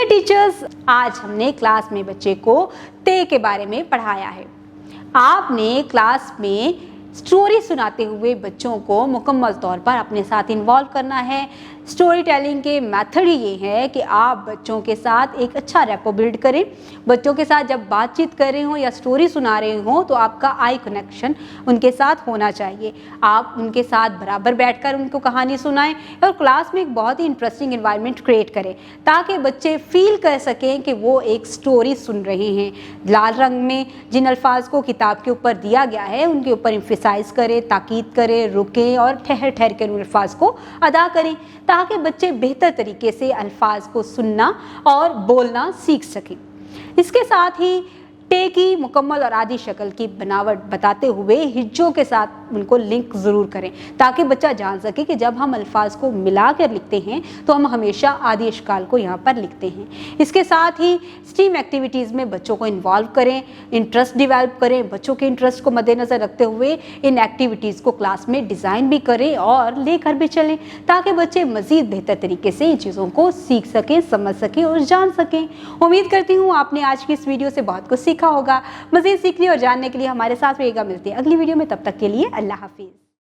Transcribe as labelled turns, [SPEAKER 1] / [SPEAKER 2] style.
[SPEAKER 1] Teachers, आज हमने class में बच्चे को ते के बारे में पढ़ाया है। आपने क्लास में स्टोरी सुनाते हुए बच्चों को मुकम्मल तौर पर अपने साथ इन्वॉल्व करना है। स्टोरी टेलिंग के मेथड ही ये है कि आप बच्चों के साथ एक अच्छा रेपो बिल्ड करें। बच्चों के साथ जब बातचीत कर रहे हों या स्टोरी सुना रहे हों तो आपका आई कनेक्शन उनके साथ होना चाहिए। आप उनके साथ बराबर बैठकर उनको कहानी सुनाएं और क्लास में एक बहुत ही इंटरेस्टिंग एनवायरनमेंट क्रिएट करें ताकि बच्चे फील कर सकें कि वो एक स्टोरी सुन रहे हैं। लाल रंग में जिन अल्फाज को किताब के ऊपर दिया गया है उनके ऊपर एम्फेसाइज करें, ताकीद करें, रुकें और ठहर ठहर कर उन अल्फाज को अदा करें ताकि बच्चे बेहतर तरीके से अल्फाज को सुनना और बोलना सीख सकें। इसके साथ ही टे की मुकम्मल और आधी शक्ल की बनावट बताते हुए हिज्जों के साथ उनको लिंक ज़रूर करें ताकि बच्चा जान सके कि जब हम अल्फाज को मिला कर लिखते हैं तो हम हमेशा आधी अशकाल को यहाँ पर लिखते हैं। इसके साथ ही स्टीम एक्टिविटीज़ में बच्चों को इन्वॉल्व करें, इंटरेस्ट डेवलप करें। बच्चों के इंटरेस्ट को मद्देनज़र रखते हुए इन एक्टिविटीज़ को क्लास में डिज़ाइन भी करें और लेकर भी चलें ताकि बच्चे मज़ीद बेहतर तरीके से इन चीज़ों को सीख सकें, समझ सकें और जान सकें। उम्मीद करती हूँ आपने आज की इस वीडियो से बहुत कुछ सीखा होगा। मज़ीद सीखने और जानने के लिए हमारे साथ रहिएगा। मिलते हैं अगली वीडियो में, तब तक के लिए अल्लाह हाफिज़।